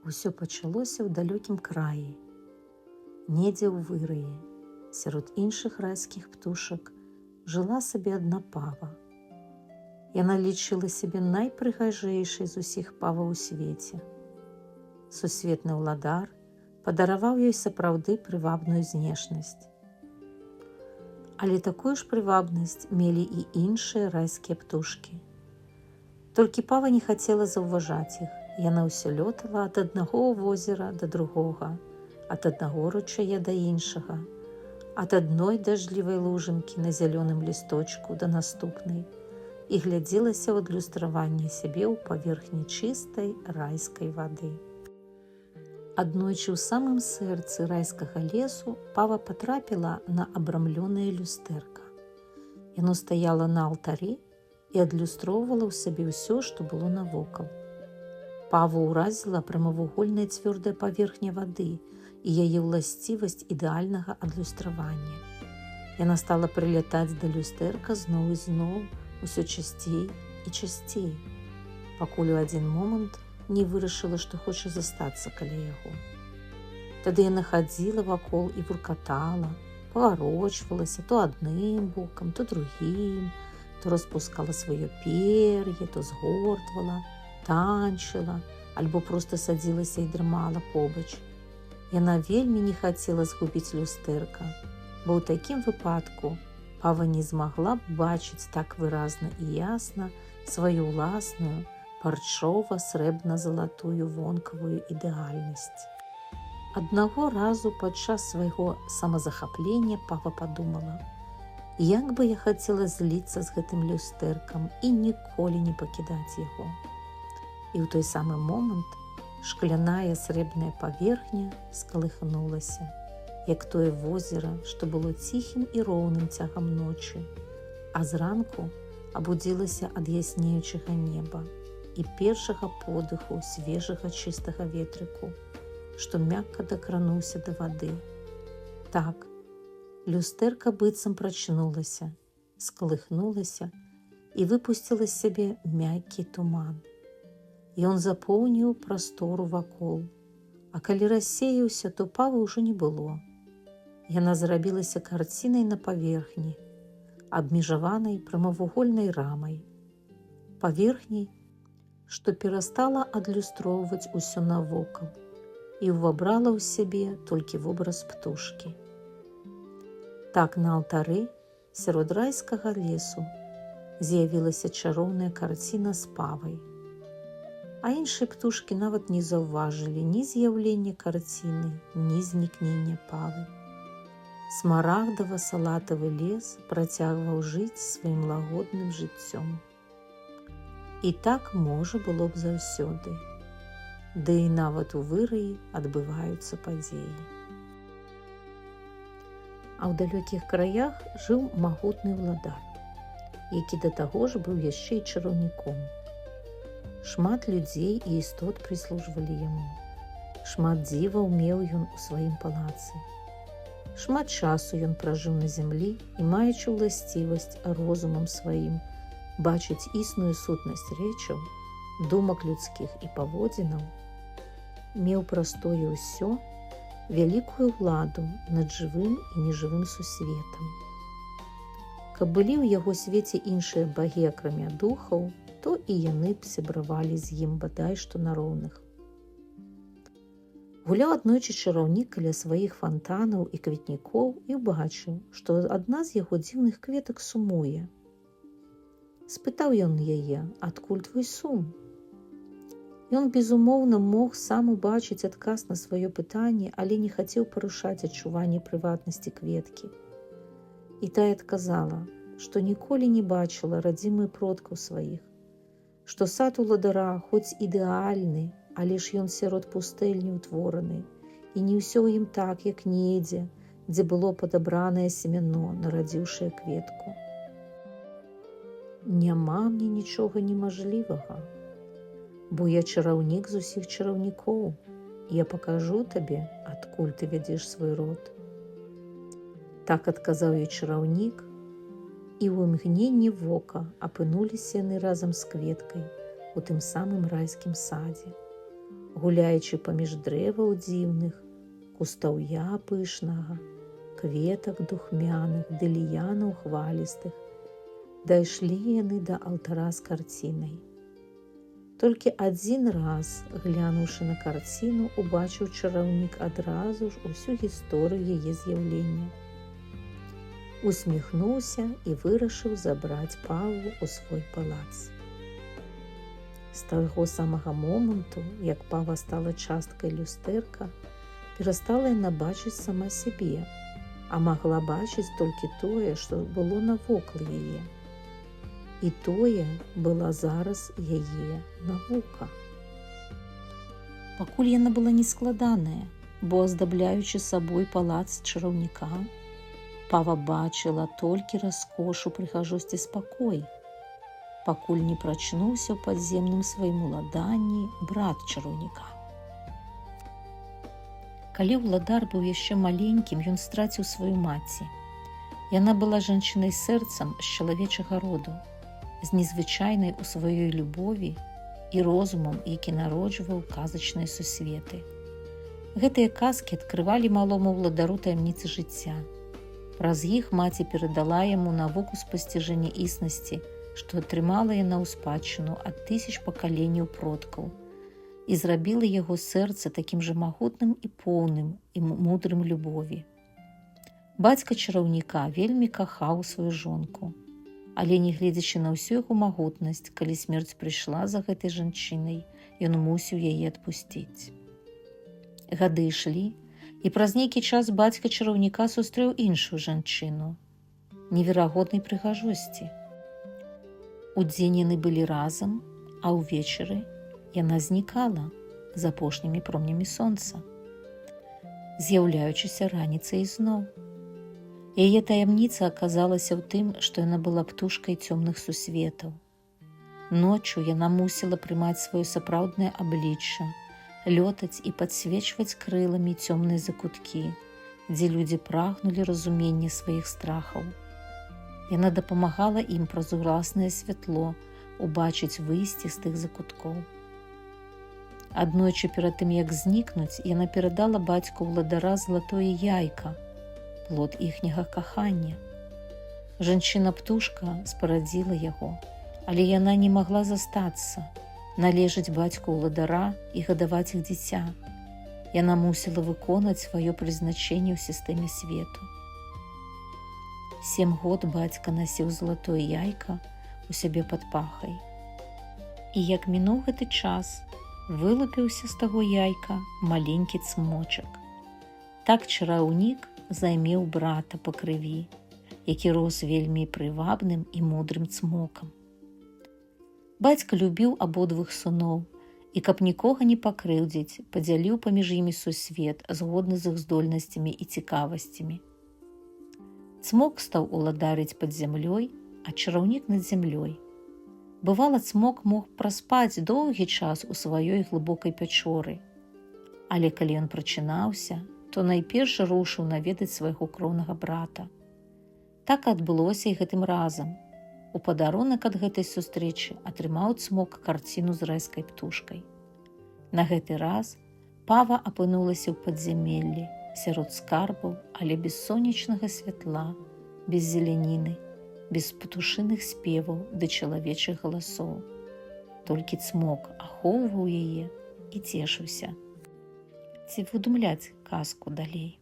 Усё пачалося ў далёкім краі, недзе ў вырыі, сярод іншых райскіх птушак жыла сабе адна пава. Яна лічыла сябе найпрыгажэйшай з усіх паваў у свеце. Сусветны ўладар падараваў ёй сапраўды прывабную знешнасць. Але такую ж прывабнасць мелі і іншыя райскія птушкі. Толькі пава не хацела заўважаць іх. Яна ўсё лётала ад аднаго возера да другога, ад аднаго ручая да іншага, ад адной дажджлівай лужынкі на зялёным лісточку да наступнай і глядзелася ў адлюстраванне сябе ў паверхні чыстай райскай вады. Аднойчы ў самым сэрцы райскага лесу пава патрапіла на абрамлёнае люстэрка. Яно стаяла на алтары і адлюстроўвала ў сабе ўсё, што было навокал. Паву ўразіла прамавугольная цвёрдая паверхня вады і яе ўласцівасць ідэальнага адлюстравання. Яна стала прылятаць да люстэрка зноў і зноў, усё часцей і часцей, пакуль у адзін момант не вырашыла, што хоча застацца каля яго. Тады яна хадзіла вакол і вуркатала, паварочвалася то адным бокам, то другім, то распускала сваё пер'е, то згортвала, танчыла, альбо проста садзілася і дрымала побач. Яна вельмі не хацела згубіць люстэрка, бо ў такім выпадку пава не змагла б бачыць так выразна і ясна сваю ўласную парчова-срэбна-залатую вонкавую ідэальнасць. Аднаго разу падчас свайго самазахаплення пава падумала: як бы я хацела зліцца з гэтым люстэркам і ніколі не пакідаць яго. І ў той самы момант шкляная срэбная паверхня скалыхнулася, як тое возера, што было ціхім і роўным цягам ночы, а зранку абудзілася ад яснеючага неба і першага подыху свежага чыстага ветрыку, што мякка дакрануўся да вады. Так, люстэрка быццам прачнулася, скалыхнулася і выпусціла з сябе мяккі туман. Ён запоўніў прастору вакол, а калі рассеяўся, то павы ўжо не было. Яна зрабілася карцінай на паверхні, абмежаванай прамавугольнай рамай. Паверхняй, што перастала адлюстроўваць усё навокал і ўвабрала ў сябе толькі вобраз птушкі. Так на алтары сярод райскага лесу з'явілася чароўная карціна з павай. А іншыя птушкі нават не заўважылі ні з'яўлення карціны, ні знікнення павы. Смарагдава-салатавы лес працягваў жыць сваім лагодным жыццём. І так можа было б заўсёды. Ды і нават у вырыі адбываюцца падзеі. А ў далёкіх краях жыў магутны ўладар, які да таго ж быў яшчэ і чараўніком. Шмат людзей і істот прыслужвалі яму. Шмат дзіваў меў ён у сваім палацы. Шмат часу ён пражыў на зямлі і, маючы ўласцівасць розумам сваім бачыць існую сутнасць рэчаў, думак людскіх і паводзінаў, меў прастое ўсё, вялікую ўладу над жывым і нежывым сусветам. Каб былі ў яго свеце іншыя багі, акрамя духаў, то і яны б сябравалі з ім бадай што на роўных. Гуляў аднойчы чараўнік каля сваіх фантанаў і кветнікоў і ўбачыў, што адна з яго дзіўных кветак сумуе. Спытаў ён яе: адкуль твой сум? Ён, безумоўна, мог сам убачыць адказ на сваё пытанне, але не хацеў парушаць адчуванне прыватнасці кветкі. І тая адказала, што ніколі не бачыла радзімых продкаў сваіх, што сад уладара хоць ідэальны, але ж ён сярод пустэльні ўтвораны, і не ўсё ў ім так, як недзе, дзе было падабранае семяно, нарадзіўшае кветку. Няма мне нічога немажлівага, бо я чараўнік з усіх чараўнікоў, я пакажу табе, адкуль ты вядзеш свой род. Так адказаў ёй чараўнік, і ў імгненне вока апынуліся яны разам з кветкай у тым самым райскім садзе. гуляючы паміж дрэваў дзіўных, кустаўя пышнага, кветак духмяных ды ліянаў хвалістых, дайшлі яны да алтара з карцінай. Толькі адзін раз, глянуўшы на карціну, убачыў чараўнік адразу ж усю гісторыю яе з'яўлення. Усміхнуўся і вырашыў забраць Паву ў свой палац. З таго самага моманту, як Пава стала часткай люстэрка, перастала яна бачыць сама сябе, а магла бачыць толькі тое, што было навокал яе. І тое была зараз яе навука. Пакуль яна была нескладаная, бо аздабляючы сабой палац чараўніка, Пава бачыла толькі раскошу, прыгажосць і спакой, пакуль не прачнуўся ў падземным сваім уладанні брат чараўніка. Калі ўладар быў яшчэ маленькім, ён страціў сваю маці. Яна была жанчынай сэрцам з чалавечага роду, з незвычайнай у сваёй любові і розумам, які народжваў казачныя сусветы. Гэтыя казкі адкрывалі малому ўладару таямніцы жыцця. Праз іх маці перадала яму навуку спасціжэння існасці, што атрымала яна ў спадчыну ад тысяч пакаленняў продкаў і зрабіла яго сэрца такім жа магутным і поўным і мудрым любові. Бацька чараўніка вельмі кахаў сваю жонку, але, нягледзячы на ўсю яго магутнасць, калі смерць прыйшла за гэтай жанчынай, ён мусіў яе адпусціць. Гады ішлі, і праз нейкі час бацька чараўніка сустрэў іншую жанчыну неверагоднай прыгажосці. Удзень яны былі разам, а ўвечары яна знікала з апошнімі промнямі сонца, з'яўляючыся раніцай ізноў. Яе таямніца аказалася ў тым, што яна была птушкай цёмных сусветаў. Ноччу яна мусіла прымаць сваё сапраўднае аблічча, лётаць і падсвечваць крыламі цёмныя закуткі, дзе людзі прагнулі разумення сваіх страхаў. Яна дапамагала ім праз уласнае святло убачыць выйсце з тых закуткоў. Аднойчы перад тым, як знікнуць, яна перадала бацьку ўладара залатое яйка, плод іхняга кахання. Жанчына-птушка спарадзіла яго, але яна не магла застацца, належаць бацьку ўладара і гадаваць іх дзіця. Яна мусіла выконаць сваё прызначэнне ў сістэме свету. 7 год бацька насіў залатое яйка у сябе пад пахай. І як мінуў гэты час, вылупіўся з таго яйка маленькі цмочак. Так чараўнік займеў брата па крыві, які рос вельмі прывабным і мудрым цмокам. Бацька любіў абодвух сыноў і, каб нікога не пакрыўдзіць, падзяліў паміж імі сусвет згодна з іх здольнасцямі і цікавасцямі. Цмок стаў уладарыць пад зямлёй, а чараўнік над зямлёй. Бывала, цмок мог праспаць доўгі час у сваёй глыбокай пячоры, але калі ён прачынаўся, то найперш рушыў наведаць свайго кроўнага брата. Так адбылося і гэтым разам. У падарунак ад гэтай сустрэчы атрымаў цмок карціну з райскай птушкай. На гэты раз Пава апынулася ў падзямеллі, сярод скарбаў, але без сонечнага святла, без зеляніны, без птушыных спеваў ды чалавечых галасоў. Толькі цмок ахоўваў яе і цешыўся. Ці выдумляць казку далей?